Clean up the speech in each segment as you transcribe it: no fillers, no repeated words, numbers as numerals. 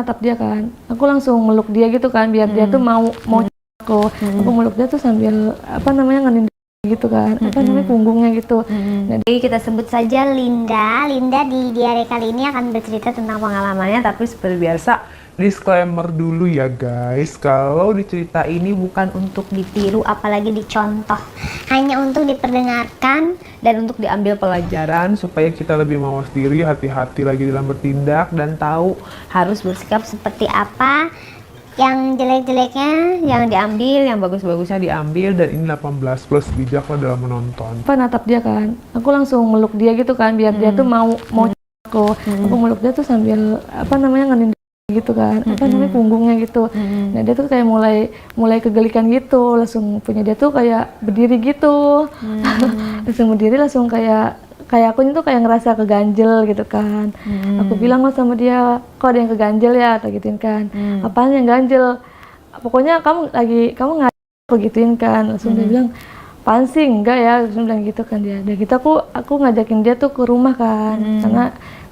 natap dia kan, aku langsung meluk dia gitu kan, biar dia tuh mau aku meluk dia tuh sambil apa namanya ngenindak gitu kan, apa namanya punggungnya gitu. Nah, Jadi kita sebut saja Linda. Linda di diare kali ini akan bercerita tentang pengalamannya, tapi seperti biasa Disclaimer dulu ya guys, kalau di cerita ini bukan untuk ditiru apalagi dicontoh, hanya untuk diperdengarkan dan untuk diambil pelajaran supaya kita lebih mawas diri, hati-hati lagi dalam bertindak dan tahu harus bersikap seperti apa. Yang jelek-jeleknya yang diambil, yang bagus-bagusnya diambil, dan ini 18 plus, bijaklah dalam menonton. apa natap dia kan, aku langsung meluk dia gitu kan, biar dia tuh mau aku meluk dia tuh sambil apa namanya ngenindak gitu kan, apa namanya punggungnya gitu. Nah, dia tuh kayak mulai kegelikan gitu, langsung punya dia tuh kayak berdiri gitu. Langsung berdiri, langsung kayak aku tuh kayak ngerasa keganjel gitu kan. Aku bilang lah sama dia, kok ada yang keganjel ya, atau gituin kan. Apaan yang ganjel? Pokoknya kamu ngajak aku gituin kan. Langsung dia bilang, apaan sih, enggak ya, langsung bilang gitu kan dia. Dan gitu aku ngajakin dia tuh ke rumah kan,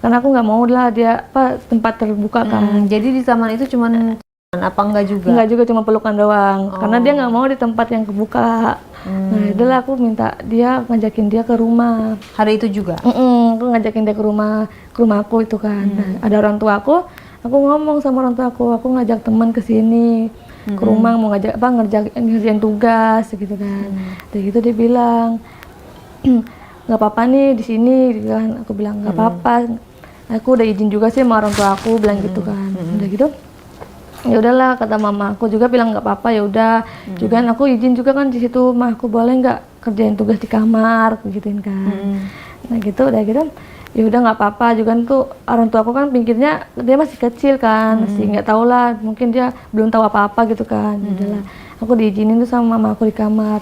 karena aku nggak mau lah dia tempat terbuka kan. Jadi di taman itu cuman apa enggak juga? Enggak juga, cuma pelukan doang. Karena dia nggak mau di tempat yang kebuka. Nah, itulah aku minta dia ngajakin dia ke rumah. Hari itu juga? Aku ngajakin dia ke rumah aku itu kan. Nah, ada orang tua aku ngomong sama orang tua aku ngajak teman ke sini. Ke rumah mau ngajak ngerjain tugas gitu kan. Dari gitu dia bilang, nggak apa-apa nih di sini gitu kan. Aku bilang nggak apa-apa. Aku udah izin juga sih sama orang tua aku, bilang gitu kan. Udah gitu, ya udahlah, kata mama aku juga bilang nggak apa-apa, ya udah. Juga aku izin juga kan di situ, mah aku boleh nggak kerjain tugas di kamar, gituin kan. Nah gitu, udah gitu, ya udah nggak apa-apa. Juga tuh orang tua aku kan pikirnya dia masih kecil kan, masih nggak tahu lah, mungkin dia belum tahu apa-apa gitu kan. Ya udahlah, aku diizinin tuh sama mama aku di kamar.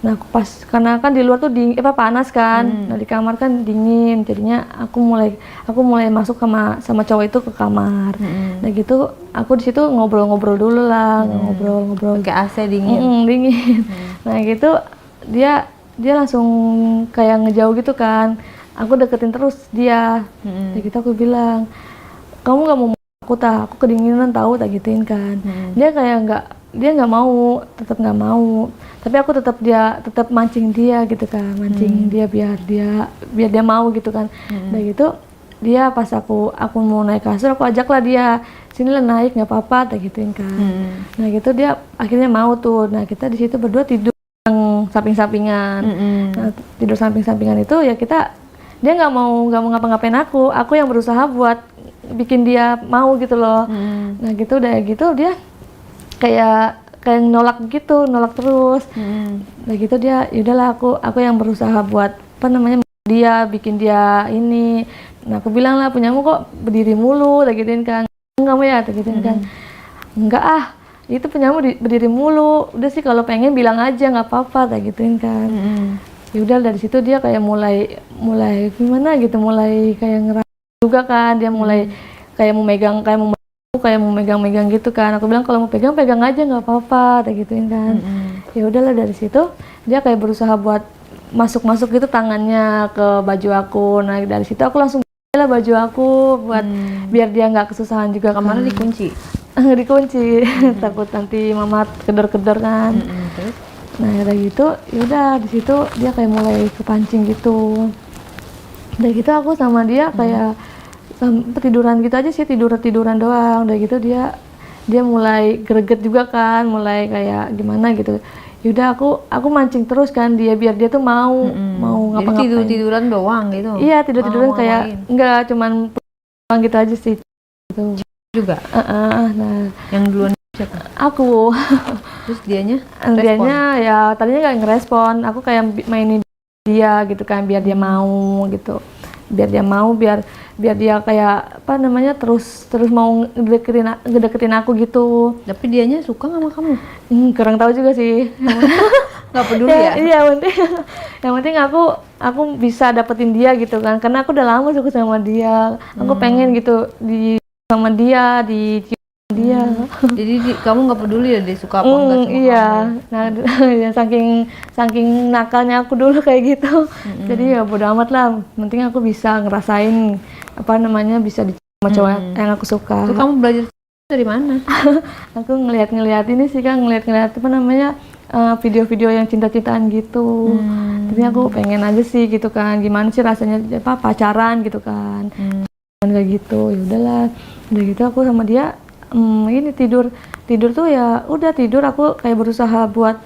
Nah, aku karena kan di luar tuh panas kan, nah di kamar kan dingin, jadinya aku mulai masuk sama cowok itu ke kamar. Nah gitu, aku di situ ngobrol-ngobrol dulu lah, ngobrol-ngobrol. Kayak AC dingin. Dingin. Nah gitu, dia langsung kayak ngejauh gitu kan. Aku deketin terus dia. Nah gitu aku bilang, kamu nggak mau aku aku kedinginan tahu, tak gituin kan. Dia kayak nggak mau, tetap nggak mau. Tapi aku tetap mancing dia gitu kan, mancing dia biar dia mau gitu kan. Udah gitu, dia pas aku mau naik kasur, aku ajaklah dia, sini lah naik, nggak apa-apa, tak gituin kan. Nah gitu dia akhirnya mau tuh. Nah kita di situ berdua tidur yang samping-sampingan. Nah, tidur samping-sampingan itu ya dia nggak mau ngapa-ngapain aku yang berusaha buat bikin dia mau gitu loh. Nah gitu, udah gitu dia kayak nolak terus. Nah gitu dia, yaudahlah aku yang berusaha buat dia bikin dia ini. Nah aku bilang lah, punyamu kok berdiri mulu, tak gituin kan. Enggak mau ya, tak gituin kan. Enggak itu punyamu berdiri mulu. Udah sih kalau pengen bilang aja, nggak apa-apa, tak gituin kan. Ya udah, dari situ dia kayak mulai gimana gitu, mulai kayak ngerasa juga kan. Dia mulai kayak mau megang-megang gitu kan. Aku bilang kalau mau pegang aja, nggak apa-apa, kayak gituin kan. Ya udahlah, dari situ dia kayak berusaha buat masuk gitu tangannya ke baju aku. Nah dari situ aku langsung lah baju aku buat biar dia nggak kesusahan juga. Kamarnya kan. dikunci? Dikunci. Takut nanti mama kedor-kedor kan. Nah udah gitu, yaudah di situ dia kayak mulai kepancing gitu. Udah gitu aku sama dia kayak tiduran gitu aja sih, tiduran doang. Udah gitu dia mulai greget juga kan, mulai kayak gimana gitu. Yaudah aku mancing terus kan dia, biar dia tuh mau ngapa-ngapain. Jadi tiduran doang gitu? Iya, tiduran kayak enggak, cuman doang gitu aja sih gitu. Juga? Nah yang duluan siapa? Aku. Terus dianya ya tadinya nggak ngerespon. Aku kayak mainin dia gitu kan, biar dia mau gitu. Biar dia kayak terus mau ngedeketin aku gitu. Tapi dianya suka sama kamu? Kurang tahu juga sih. Nggak peduli ya? Iya, yang penting aku bisa dapetin dia gitu kan, karena aku udah lama suka sama dia. Aku pengen gitu sama dia, dia. Jadi kamu nggak peduli ya dia suka apa enggak sama iya. kamu? Nah ya, saking nakalnya aku dulu kayak gitu. Jadi ya bodo amat lah, penting aku bisa ngerasain bisa sama cowok yang aku suka. Terus kamu belajar Dari mana? Aku ngeliat-ngeliat ini sih kan, ngeliat-ngeliat apa namanya, video-video yang cinta-cintaan gitu. Tapi aku pengen aja sih gitu kan, gimana sih rasanya apa pacaran gitu kan. Dan kayak gitu, ya udahlah. Udah gitu aku sama dia ini tidur tuh ya udah tidur, aku kayak berusaha buat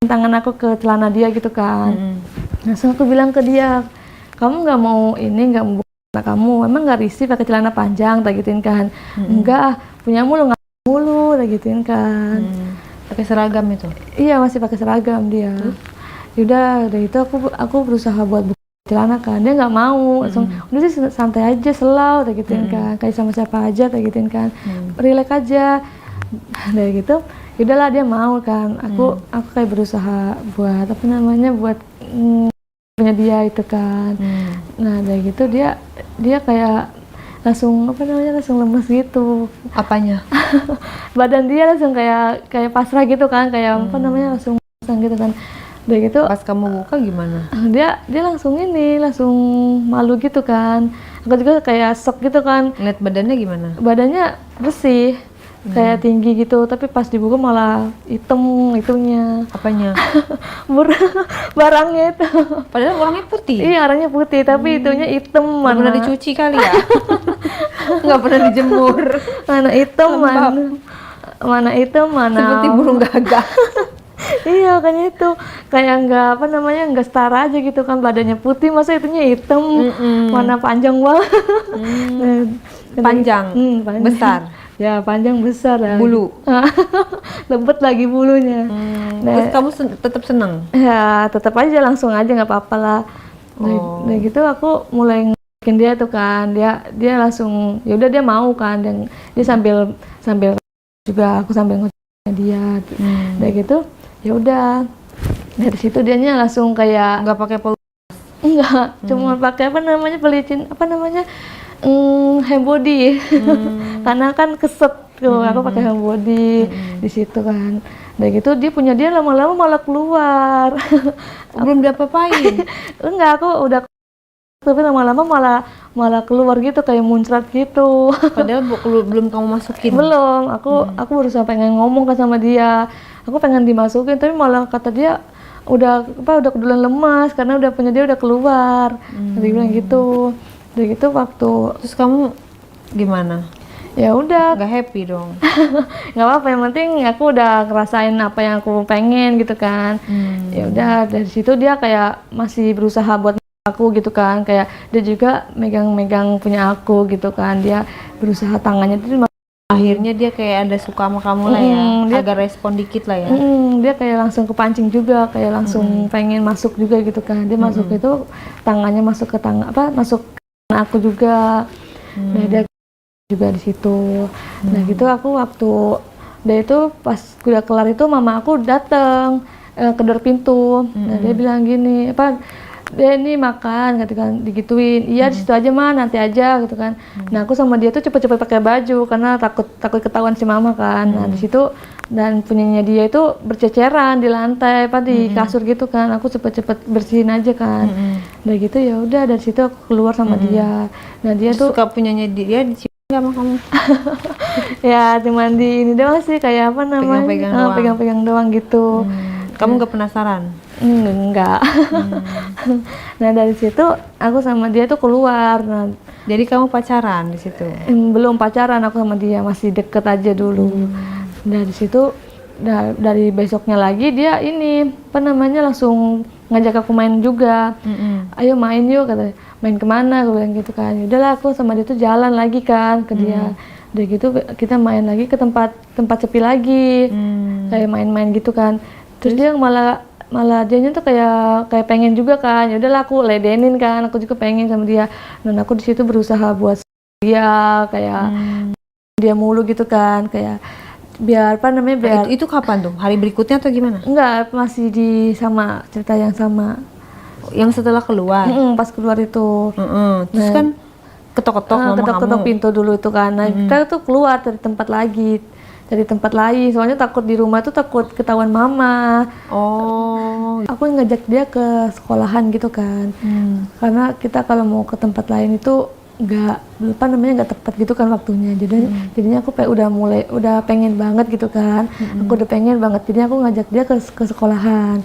tangan aku ke celana dia gitu kan. Langsung aku bilang ke dia, kamu nggak mau ini, nggak mau buka kamu, emang nggak risih pakai celana panjang, tak gituin kan. Enggak ah, punya mulu nggak mulu, tak gituin kan. Pakai seragam itu? Iya, masih pakai seragam dia. Yaudah, udah itu aku berusaha buat buka celana kan, dia nggak mau. Langsung udah sih santai aja, selau, tak gituin kan, kayak sama siapa aja, tak gituin kan, relax aja. Dari gitu, yaudahlah dia mau kan. Aku kayak berusaha buat apa namanya, buat punya dia itu kan. Nah dari gitu dia kayak langsung apa namanya, langsung lemes gitu. Apanya? Badan dia langsung kayak pasrah gitu kan, kayak apa namanya, langsung pasang gitu kan. Dari gitu Pas kamu buka gimana? dia langsung langsung malu gitu kan. Aku juga kayak shock gitu kan. Lihat badannya gimana? Badannya bersih, kayak tinggi gitu, tapi pas dibuka malah hitam itunya. Apanya? Barangnya itu. Padahal orangnya putih. Iya, orangnya putih, tapi itunya hitam. Nggak pernah dicuci kali ya? Nggak pernah dijemur. Mana hitam, mana hitam, mana Seperti burung gagak. iya, kayaknya itu kayak nggak apa namanya, nggak setara aja gitu kan, badannya putih masa itunya hitam. Mana panjang banget. Panjang, panjang. besar. Ya panjang besar lah. Bulu. Lebet lagi bulunya. Terus kamu tetap senang? Ya tetap aja, langsung aja, nggak apa-apa lah. Nah gitu aku mulai ngelakin dia tuh kan, dia langsung ya udah dia mau kan, dan dia sambil juga aku sambil ngoceh dia. Nah gitu ya udah, dari situ dianya langsung kayak Nggak pakai enggak, cuma pakai apa namanya, pelicin apa namanya, hand body. Karena kan keset tuh, aku pakai hand body di situ kan. Udah gitu dia lama-lama malah keluar. belum diapa-apain. Enggak, aku udah, tapi lama-lama malah keluar gitu, kayak muncrat gitu. Padahal belum kamu masukin. Belum, aku berusaha pengen ngomong kan sama dia, aku pengen dimasukin, tapi malah kata dia udah kedulan lemas karena dia udah keluar. Dia bilang gitu. Udah gitu waktu, Terus kamu gimana? ya udah Nggak happy dong? nggak apa-apa, yang penting aku udah ngerasain apa yang aku pengen gitu kan. Ya udah, dari situ dia kayak masih berusaha buat aku gitu kan, kayak dia juga megang punya aku gitu kan, dia berusaha tangannya itu. Akhirnya dia kayak ada suka sama kamu lah ya, agak respon dikit lah ya. Dia kayak langsung kepancing juga, kayak langsung pengen masuk juga gitu kan. Dia masuk itu, tangannya masuk ke masuk ke aku juga. Nah dia juga di situ. Nah gitu aku waktu dia itu pas udah kelar itu, mama aku datang kedor pintu. Nah dia bilang gini, dia ini makan, gitu kan, digituin. Iya di situ aja mah, nanti aja gitu kan. Nah aku sama dia tuh cepet-cepet pakai baju karena takut ketahuan si mama kan. Nah di situ, dan punyanya dia itu berceceran di lantai, di kasur gitu kan. Aku cepet-cepet bersihin aja kan. Udah gitu ya udah, dari situ aku keluar sama dia. Nah dia tuh Suka punyanya dia dicium nggak sama kamu? ya cuman di ini doang sih, kayak apa namanya, Pegang-pegang doang. pegang-pegang doang gitu. Kamu nggak penasaran? Enggak. Nah dari situ aku sama dia tuh keluar. Nah Jadi kamu pacaran di situ? belum pacaran, aku sama dia masih deket aja dulu. Dari situ dari besoknya lagi dia ini apa namanya, langsung ngajak aku main juga. Ayo main yuk, katanya. Main kemana, aku bilang gitu kan. Udahlah, aku sama dia tuh jalan lagi kan ke dia. Udah gitu kita main lagi ke tempat sepi lagi, kayak main-main gitu kan. Terus dia malah dianya tuh kayak pengen juga kan. Ya udahlah aku ledenin kan, aku juga pengen sama dia. Dan aku di situ berusaha buat dia, kayak dia mulu gitu kan, kayak biar apa namanya, biar Itu kapan tuh? Hari berikutnya atau gimana? enggak, masih di sama cerita yang sama. Yang setelah keluar? Pas keluar itu. Terus kan ketok-ketok mama ketok-ketok kamu. pintu dulu itu kan. Nah, kita tuh keluar dari tempat lain, soalnya takut di rumah tuh takut ketahuan mama. Oh. Aku ngajak dia ke sekolahan gitu kan. Karena kita kalau mau ke tempat lain itu nggak apa namanya nggak tepat gitu kan waktunya. Jadinya aku udah pengen banget gitu kan. Aku udah pengen banget. Jadi aku ngajak dia ke sekolahan.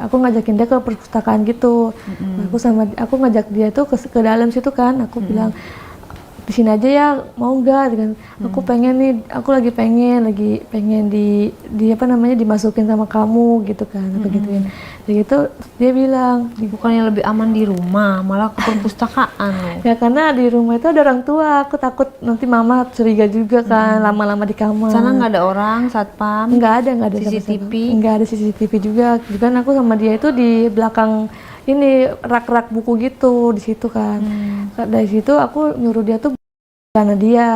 Aku ngajakin dia ke perpustakaan gitu. Nah, aku ngajak dia tuh ke dalam situ kan. Aku bilang di sini aja ya, mau nggak dengan aku pengen nih, aku lagi pengen di apa namanya dimasukin sama kamu gitu kan. Aku gituin. Jadi gitu dia bilang, Bukannya lebih aman di rumah, malah ke perpustakaan loh. ya karena di rumah itu ada orang tua, aku takut nanti mama curiga juga kan lama-lama di kamar. Sana nggak ada orang satpam? Nggak ada CCTV? nggak ada CCTV juga. Kan aku sama dia itu di belakang ini rak-rak buku gitu di situ kan. Dari situ aku nyuruh dia tuh karena dia,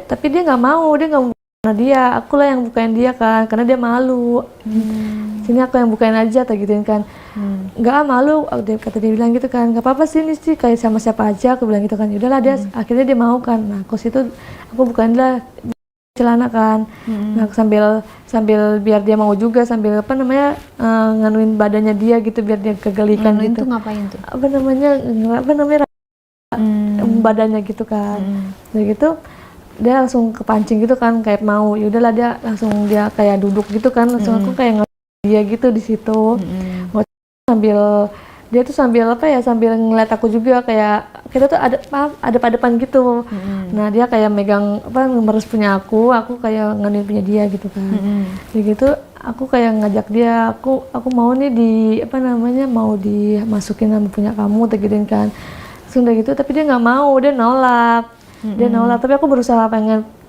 tapi dia nggak mau, dia nggak mau karena dia, akulah yang bukain dia kan, karena dia malu. Sini aku yang bukain aja, tak gituin kan. Nggak malu, kata dia bilang gitu kan, nggak apa-apa sih, ini sih kayak sama siapa aja, aku bilang gitu kan. Yaudahlah dia, akhirnya dia mau kan. Nah aku bukain lah celana kan. Nah sambil biar dia mau juga, sambil apa namanya nganuin badannya dia gitu biar dia kegelikan gitu. Itu ngapain tuh? Apa namanya badannya gitu kan. Dari gitu dia langsung kepancing gitu kan, kayak mau. Yaudahlah dia langsung dia kayak duduk gitu kan, langsung aku kayak dia gitu di situ. Dia tuh sambil apa ya, sambil ngeliat aku juga, kayak kita tuh ada depan gitu. Nah dia kayak megang apa meres punya aku kayak ngenin punya dia gitu kan. Jadi gitu aku kayak ngajak dia, aku mau nih apa namanya mau dimasukin sama punya kamu, gituin kan. Sudah gitu, tapi dia nggak mau, dia nolak. Tapi aku berusaha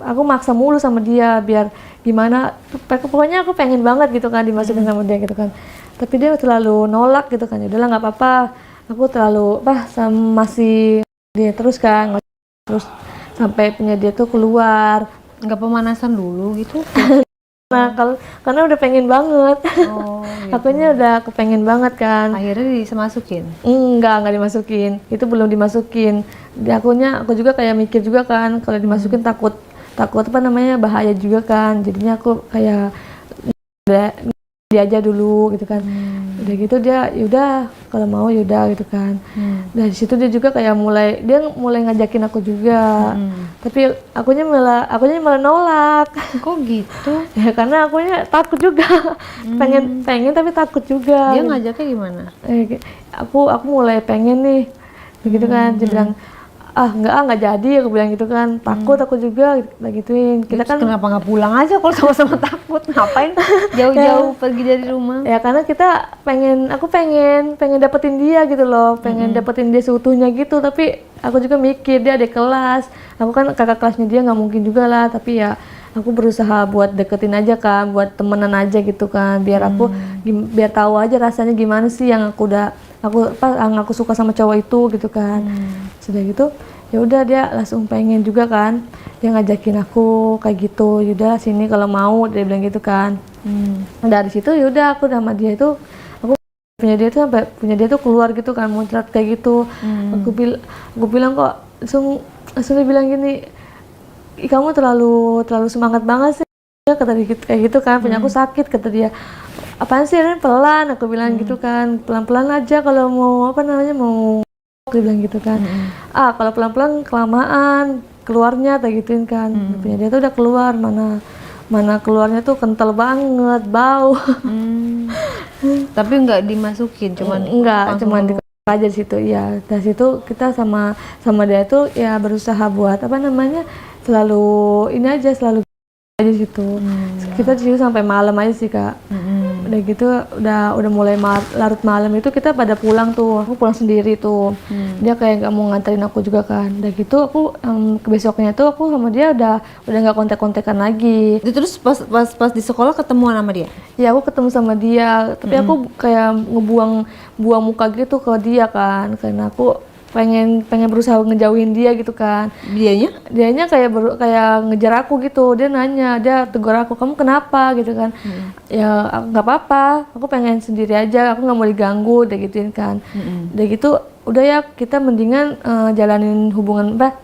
aku maksa mulu sama dia biar gimana, pokoknya aku pengen banget gitu kan dimasukin sama dia gitu kan. Tapi dia selalu nolak gitu kan. Yaudahlah nggak apa-apa, aku terlalu masih dia terus kan, terus sampai punya dia tuh keluar. Nggak pemanasan dulu gitu? Nah karena udah pengen banget. Oh, gitu. Akunya udah kepengen banget kan. Akhirnya dimasukin? Enggak dimasukin, itu belum dimasukin. Aku juga kayak mikir juga kan, kalau dimasukin takut apa namanya bahaya juga kan. Jadinya aku kayak dia aja dulu gitu kan. Udah gitu dia yaudah kalau mau yaudah gitu kan. Dari situ dia juga kayak mulai ngajakin aku juga. Tapi akunya malah nolak. Kok gitu? Ya karena akunya takut juga. pengen tapi takut juga. Dia ngajaknya gimana? Aku mulai pengen nih begitu kan. Dia bilang nggak jadi, aku bilang gitu kan. Takut aku juga gituin. Kita kan kenapa nggak pulang aja kalau sama-sama takut? Ngapain jauh-jauh pergi dari rumah? Ya karena aku pengen dapetin dia gitu loh, pengen dapetin dia seutuhnya gitu. Tapi aku juga mikir dia adik kelas, aku kan kakak kelasnya dia, nggak mungkin juga lah. Tapi ya aku berusaha buat deketin aja kan, buat temenan aja gitu kan, biar biar tahu aja rasanya gimana sih yang aku suka sama cowok itu gitu kan. Sudah gitu ya udah dia langsung pengen juga kan, dia ngajakin aku kayak gitu, yaudah sini kalau mau, dia bilang gitu kan. Dari situ yaudah aku sama dia itu, aku punya dia tuh keluar gitu kan, muncrat kayak gitu. Aku bilang kok langsung dia bilang gini, kamu terlalu semangat banget sih, kata dia kayak gitu kan. Punya aku sakit, kata dia. Apaan sih Ren, pelan, aku bilang gitu kan, pelan-pelan aja kalau mau mau dia bilang gitu kan. Kalau pelan-pelan kelamaan keluarnya, tak gituin kan. Punya dia tuh udah keluar, mana keluarnya tuh kental banget, bau. Tapi nggak dimasukin, cuman di aja di situ. Ya dari situ kita sama dia tuh ya berusaha buat apa namanya selalu di situ. Kita di situ sampai malam aja sih Kak. Udah gitu udah mulai larut malam itu kita pada pulang tuh. Aku pulang sendiri tuh. Dia kayak nggak mau nganterin aku juga kan. Udah gitu aku besoknya tuh aku sama dia udah nggak kontak-kontakan lagi. Terus pas di sekolah ketemuan sama dia? Ya aku ketemu sama dia, tapi aku kayak buang muka gitu ke dia kan, karena aku pengen berusaha ngejauhin dia gitu kan. Dianya kayak ngejar aku gitu. Dia nanya, dia tegur aku, kamu kenapa gitu kan. Ya nggak apa-apa, aku pengen sendiri aja, aku nggak mau diganggu, udah gituin kan. Udah gitu udah ya kita mendingan jalanin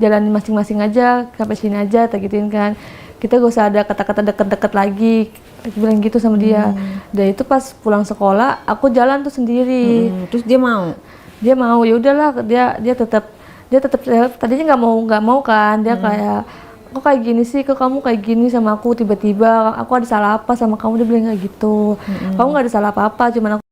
jalanin masing-masing aja, sampai sini aja, tak gituin kan. Kita gak usah ada kata-kata deket-deket lagi, aku bilang gitu sama dia. Dan itu pas pulang sekolah aku jalan tuh sendiri. Terus dia mau? Dia mau, ya udahlah, dia tetap dia tetap tadinya nggak mau kan, dia kayak kok kayak gini sih, kok kamu kayak gini sama aku tiba-tiba, aku ada salah apa sama kamu, dia bilang kayak gitu. Kamu nggak ada salah apa-apa, cuman aku